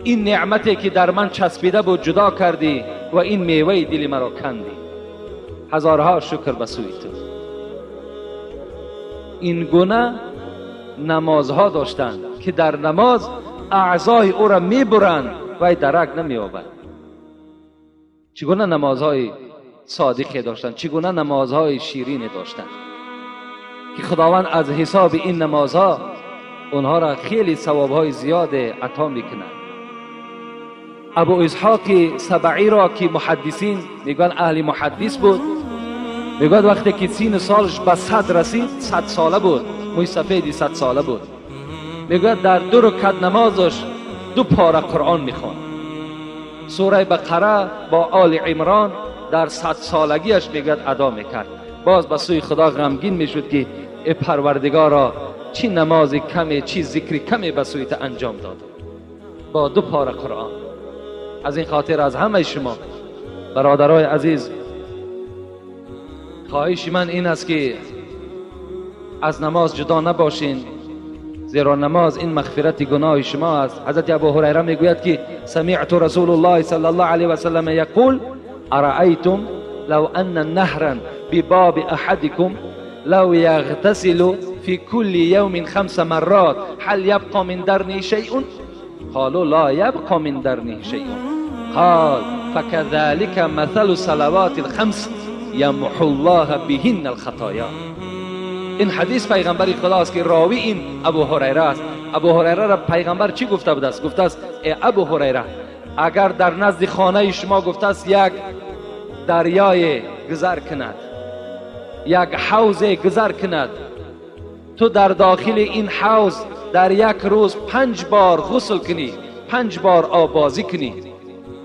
Speaker 2: این نعمتی که در من چسبیده بود جدا کردی و این میوه دل مرا کندی. هزارها شکر به سوی تو. این گونه نمازها داشتند که در نماز اعضای او را میبرند و درک نمی‌یابد. چگونه نمازهای صادقی داشتند، چگونه نمازهای شیرین داشتند که خداوند از حساب این نمازها اونها را خیلی ثوابهای زیاد عطا میکند. ابو اسحاق سبعی را که محدثین میگن اهل محدث بود، میگن وقتی که سین سالش به 100 رسید، 100 ساله بود، موی سفیدی 100 ساله بود، میگن در 2 رکعت نمازش 2 پاره قرآن میخواند. سوره بقره با آل عمران در 100 سالگیش میگد ادا میکرد. باز به سوی خدا غمگین میشد که ای پروردگارا، چی نماز کمی، چی ذکر کمی به سوی تو انجام داد با 2 پاره قرآن. از این خاطر از همه شما برادرای عزیز خواهش من این است که از نماز جدا نباشین، زیرا نماز این مغفرت گناه شما است. حضرت ابو هریره میگوید که سمعت رسول الله صلی الله علیه و سلم یقول ارأیتم لو ان نهرا بباب احدكم لو يغتسل في كل يوم 5 مرات هل يبقى من درنه شيء؟ قالوا لا يبقى من درنه شيء. قال فكذلك مثل صلوات الخمس يمحو الله بهن الخطايا. این حدیث پیغمبر خدا است که راوی این ابو هریره است. ابو هریره را پیغمبر چی گفته بود است؟ گفته است ای ابو هریره، اگر در نزد خانه شما گفته است یک دریای گذر کند، یک حوض گذر کند، تو در داخل این حوض در یک روز 5 بار غسل کنی، 5 بار آبازی کنی،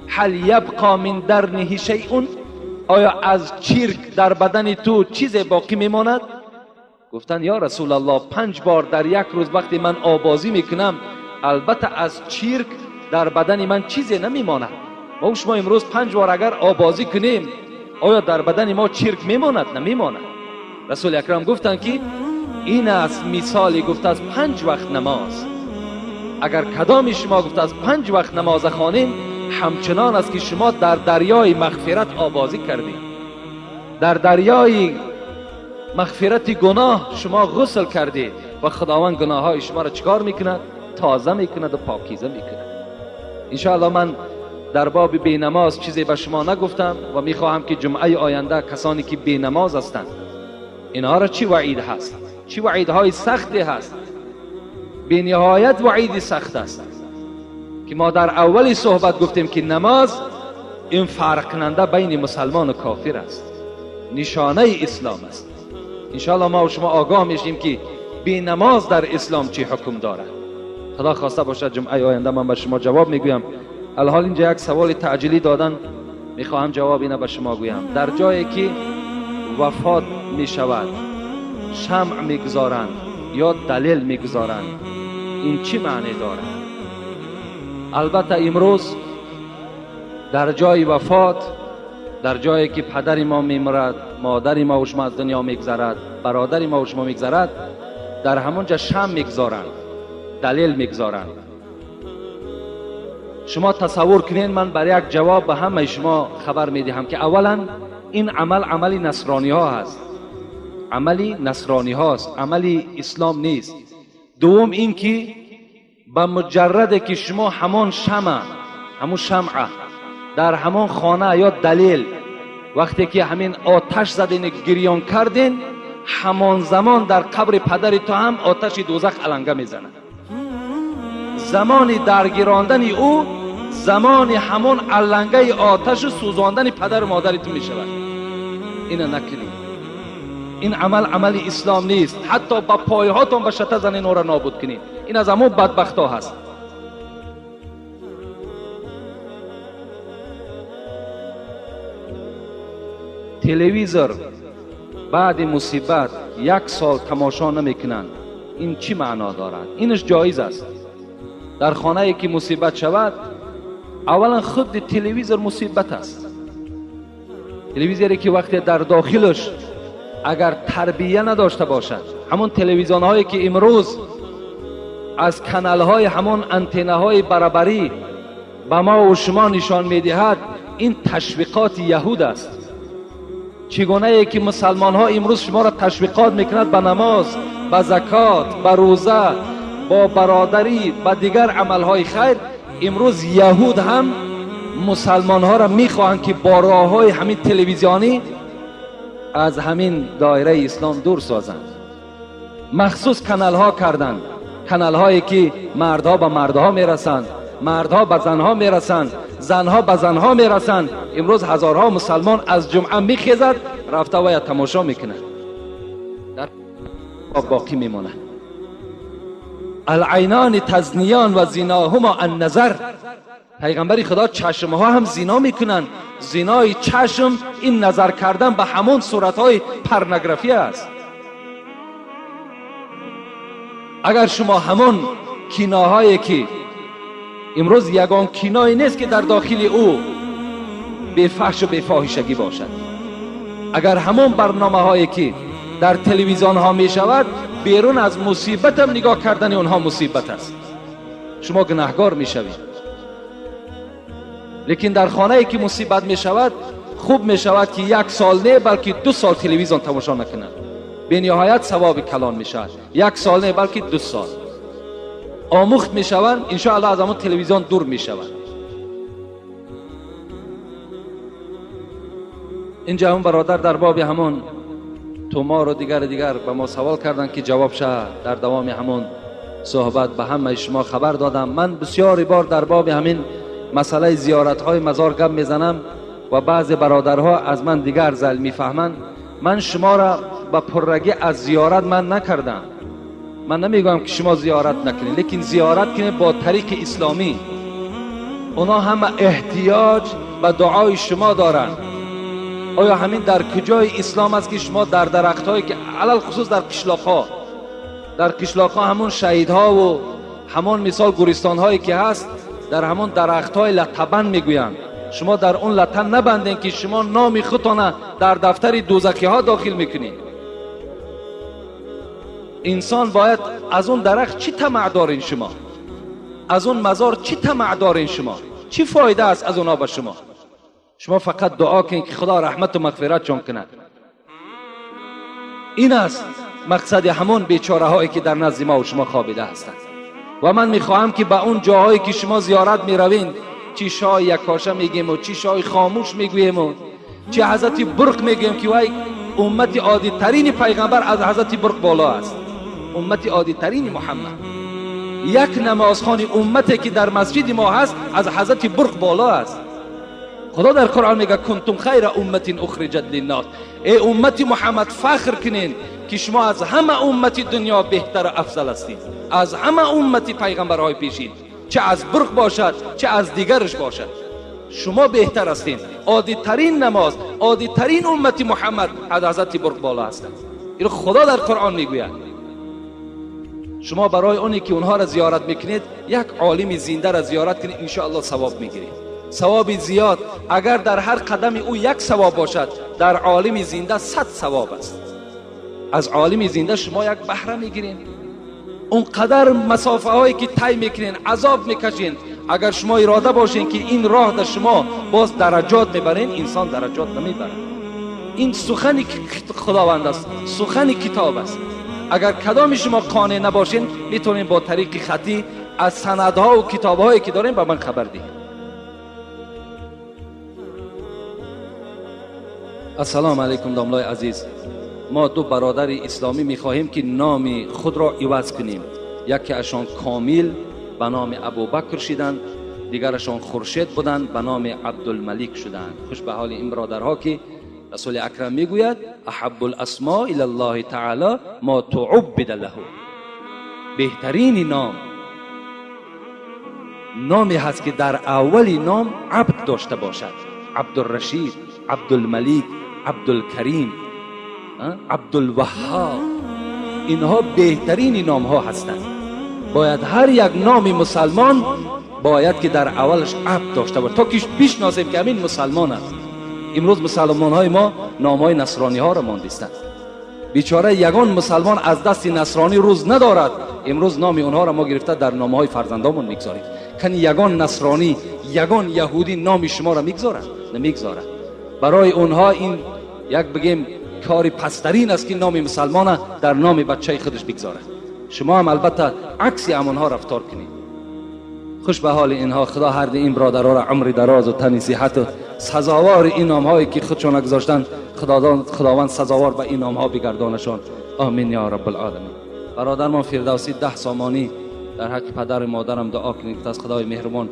Speaker 2: هل یبقى من درنه شیء؟ آیا از چرک در بدن تو چیز باقی میماند؟ گفتن یا رسول الله 5 بار در یک روز وقتی من آبازی میکنم، البته از چرک در بدن من چیزی نمیماند. ما شما امروز 5 بار اگر آبازی کنیم، آیا در بدن ما چرک میماند؟ نمیماند. رسول اکرم گفتن که این است مثالی، گفته از 5 وقت نماز. اگر کدام شما گفته از 5 وقت نماز خوانیم، همچنان است که شما در دریای مغفرت آبازی کردید، در دریای مغفرت گناه شما غسل کردید و خداوند گناه های شما را چکار میکند؟ تازه میکند و پاکیزه میکند. انشاءالله من در باب بینماز چیزی به شما نگفتم و میخواهم که جمعه آینده کسانی که بینماز هستند اینها را چی وعید هست، چی وعیدهای سختی هست، بی نهایت وعید سخت است که ما در اولی صحبت گفتیم که نماز این فرق کننده بین مسلمان و کافر است، نشانه اسلام است. انشاءالله ما و شما آگاه میشیم که بی نماز در اسلام چی حکم دارد. خدا خواسته باشد جمعه آینده من به شما جواب میگویم. الحال اینجا یک سوال تعجیلی دادن، میخواهم جواب اینه به شما گویم. در جایی که وفات میشود شمع میگذارند یا دلیل میگذارند، این چی معنی دارد؟ البته امروز در جای وفات، در جایی که پدر ما میمیرد، مادری ما و شما از دنیا میگذرد، برادری ما و شما میگذرد، در همونجا شم میگذارند، دلیل میگذارند. شما تصور کنین، من برای یک جواب به همه شما خبر میدهم که اولا این عملی نصرانی ها هست، عملی نصرانی هاست، عملی اسلام نیست. دوم این که به مجرد که شما همون شمعه در همون خانه یا دلیل وقتی که همین آتش زدین گریان کردین، همان زمان در قبر پدر تو هم آتش دوزخ علنگه میزنه. زمان درگیراندن او زمان همون علنگه آتش سوزاندن پدر و مادرت می شود. اینو نکنید. این عمل اسلام نیست. حتی با پایهاتون به شته زنین او را نابود کنید. این از همون بدبخت ها هست. تلویزور بعد مصیبت 1 سال تماشا نمیکنند. این چی معنا دارد؟ اینش جایز است. در خانه ای که مصیبت شود، اولا خود تلویزور مصیبت است. تلویزوری که وقتی در داخلش اگر تربیه نداشته باشد، همون تلویزیون هایی که امروز از کانال های همون انتنه های برابری به ما و شما نشان میدهد، این تشویقات یهود است. چگونه ای که مسلمان ها امروز شما را تشویقات میکند به نماز، به زکات، به روزه، با برادری، به دیگر عمل های خیر، امروز یهود هم مسلمان ها را میخواهند که با راه های همین تلویزیونی از همین دایره اسلام دور سازند. مخصوص کانال ها کردند، کانال هایی که مردها به مردها میرسند، مردها به زنها میرسند، زنها به زنها میرسند. امروز هزارها مسلمان از جمعه میخیزد رفته و یا تماشا میکنه، در باقی میمونه. العینان تزنیان و زناهما النظر. پیغمبر خدا چشم ها هم زنا میکنن. زنای چشم این نظر کردن به همون صورت های پرنگرافی است. اگر شما همون کیناهایی که امروز یگان کینایی نیست که در داخل او به فحش و به فاحشگی باشد، اگر همون برنامه هایی که در تلویزیون ها می شود بیرون از مصیبت هم نگاه کردن اونها مصیبت است، شما گناهگار می شوید. لیکن در خانه ای که مصیبت می شود خوب می شود که 1 سال نه بلکه 2 سال تلویزیون تماشا نکنند. به نهایت ثواب کلان می شود. 1 سال نه بلکه 2 سال آموخت می شوند. ان شاء الله از همون تلویزیون دور می شوند. اینجا هم برادر در باب همون تومار و دیگر به ما سوال کردن که جواب شه. در دوام همون صحبت به همه شما خبر دادم. من بسیاری بار در باب همین مسئله زیارت های مزار گپ میزنم و بعض برادرها از من دیگر زل میفهمند. من شما را به پررگی از زیارت من نکردم. من نمیگم که شما زیارت نکنید، لیکن زیارت کنید با طریق اسلامی. اونا همه احتیاج به دعای شما دارند. آیا همین در کجای اسلام است که شما در درخت هایی که علل خصوص در قشلاق ها همون شهیدها و همون مثال گورستان هایی که هست، در همون درخت های لطبن میگویند، شما در اون لطن نبندین که شما نام خودتان در دفتر دوزخی ها داخل میکنید. انسان باید از اون درخت چی طمع دارین شما؟ از اون مزار چی طمع دارین شما؟ چی فایده است از اونا به شما؟ شما فقط دعا کنید که خدا رحمت و مغفرت چون کند. این است مقصد همون بیچاره هایی که در نزد ما و شما خوابیده هستند. و من میخواهم که به اون جاهایی که شما زیارت میروین، چی شاه یکاشه میگیم و چی شاه خاموش میگویم و چی حضرت برق میگیم که وای امت عادی ترین پیغمبر از حضرت برق بالا است، امت عادی ترین محمد. یک نمازخوان امتی که در مسجد ما هست از حضرت برق بالا است. خدا در قرآن میگه کنتم خیر امت اخرجت للناس. ای امت محمد فخر کنین که شما از همه امت دنیا بهتر و افضل هستید، از همه امت پیغمبرهای پیشین، چه از برق باشد چه از دیگرش باشد، شما بهتر هستید. عادی ترین نماز، عادی ترین امت محمد از حضرت برق بالا هستند. این خدا در قرآن میگوید. شما برای اونی که اونها را زیارت میکنید یک عالم زنده را زیارت کنید، ان شاء الله ثواب میگیرید. ثواب زیاد. اگر در هر قدم او یک ثواب باشد، در عالم زنده 100 ثواب است. از عالم زنده شما یک بهره میگیرین، اون قدر مسافه هایی که طی میکنین، عذاب میکشین. اگر شما اراده باشین که این راه در شما باز درجات میبرین، انسان درجات نمیبره. این سخن خداوند است، سخن کتاب است. اگر کدام شما قانع نباشین، میتونین با طریق خطی از سندها و کتابهایی که دارین به من خبر دهید. السلام علیکم داملای عزیز. ما دو برادر اسلامی میخواهیم که نام خود را عوض کنیم. یکی اشان کامل به نام ابوبکر شدند، دیگرشان خورشید بودند به نام عبدالملک شدند. خوش به حال این برادرها که رسول اکرم میگوید احب الاسماء الی الله تعالی ما تعبد له. بهترین نامی هست که در اولی نام عبد داشته باشد. عبدالرشید، عبدالملک، عبدالکریم، عبدالوهاب، اینها بهترین نام ها هستند. باید هر یک نام مسلمان باید که در اولش عبد داشته باشه تا که بشناسیم که همین مسلمان است. امروز مسلمان های ما نام های نصرانی ها را ماندستند. بیچاره یگان مسلمان از دست نصرانی روز ندارد، امروز نام اونها را ما گرفته در نام های فرزندامون میگذاریم. کنی یگان نصرانی، یگان یهودی نام شما را میگذارد؟ نمیگذارد. برای اونها این یک بگیم کاری پسترین است که نام مسلمان در نام بچه خودش بگذاره. شما هم البته عکس همونها رفتار کنید. خوش به حال اینها. خدا هر این برادرها را عمر دراز و تن صحت و سزاوار این نام هایی که خودشان گذاشتن خداوند سزاوار به این نام ها بگردانشان. آمین یا رب العالمین. برادر ما فردوسی 10 سامانی در حق پدر مادرم دعا کنید از خدای مهربان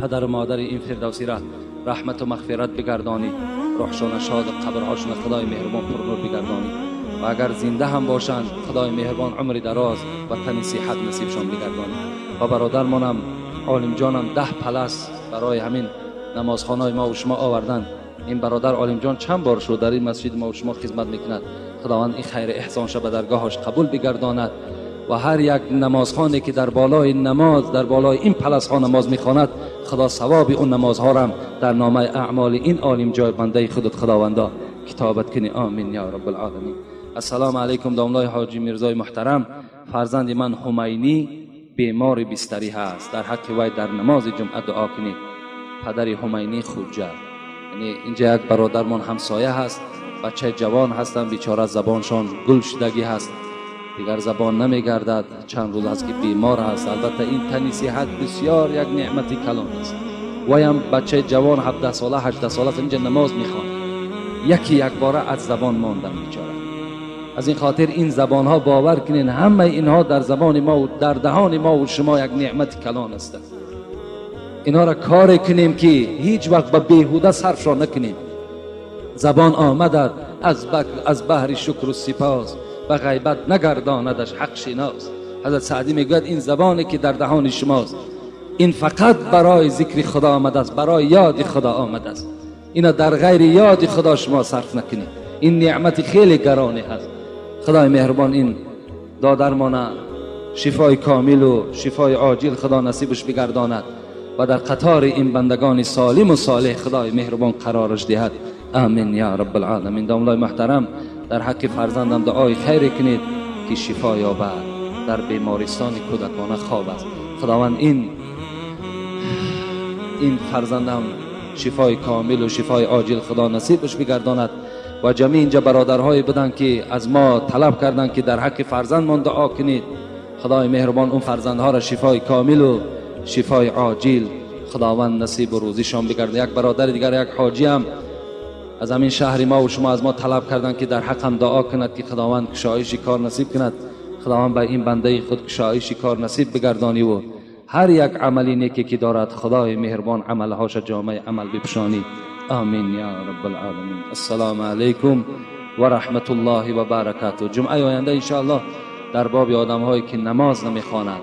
Speaker 2: پدر و مادر این فردوسی را رحمت و مغفرت بگردانی، روحشان شاد و قبرهاشون خدای مهربان پرنور بگردانی و اگر زنده هم باشند خدای مهربان عمر دراز و تن صحت نصیبشان بگردانی. و برادرمانم عالم جانم 10 پلس برای همین نمازخانه ما و شما آوردن. این برادر عالم جان چند بار شد در این مسجد ما و شما خدمت میکند. خداوند این خیر احسانش به درگاهش قبول بگرداند و هر یک نمازخانه که در بالای نماز در بالای این پلس ها نماز میخواند خدا ثواب اون نمازها را در نامه اعمال این عالم جای بنده خودت خداوندا کتابت کنی. آمین یا رب العالمین. السلام علیکم داملای حاجی میرزای محترم. فرزند من همینی بیمار بستری هست، در حق وی در نماز جمعه دعا کنید. پدر همینی خوجه، یعنی اینجا یک برادرمان همسایه هست، بچه جوان هستن، بیچاره زبانشان گل شدگی هست، دیگر زبان نمیگردد، چند روز است که بیمار هست. البته این تن صحت بسیار یک نعمتی کلان است. ویم بچه جوان 17 ساله 18 ساله اینجا نماز میخواند، یک باره از زبان ماندن بیچاره. از این خاطر این زبان ها باور کنین همه اینها در زبان ما و در دهان ما و شما یک نعمت کلان است. اینا را کار کنیم که هیچ وقت به بیهوده صرفشان نکنیم. زبان آمدد از بحر شکر و سپاس، به غیبت نگرداندش حق شناس. حضرت سعدی میگوید این زبانی که در دهان شماست این فقط برای ذکر خدا آمده است، برای یاد خدا آمده است. اینا در غیر یاد خدا شما صرف نکنید. این نعمت خیلی گرانی هست. خدای مهربان این دادرمان شفای کامل و شفای عاجل خدا نصیبش بگرداند و در قطار این بندگان سالم و صالح خدای مهربان قرارش دهد. آمین یا رب العالمین. داملای محترم در حق فرزندم دعای خیر کنید که شفا یابد، در بیمارستان کودکانه خواب است. خداوند این فرزندم شفای کامل و شفای عاجل خدا نصیبش بگرداند و جمعی اینجا برادرهای بدن که از ما طلب کردن که در حق فرزندمان دعا کنید. خدای مهربان اون فرزندها را شفای کامل و شفای عاجل خداوند نصیب و روزیشان بگرداند. یک برادر دیگر یک حاجی هم از همین شهر ما و شما از ما طلب کردن که در حق هم دعا کند که خداوند کشایش کار نصیب کند. خداوند به این بنده خود کشایش کار نصیب بگردانی و هر یک عملی نیکی که دارد خدای مهربان عملهاش جامع عمل بپوشانی. آمین یا رب العالمین. السلام علیکم و رحمت الله و برکاته. جمعه آینده ان شاء الله در باب آدم هایی که نماز نمیخوانند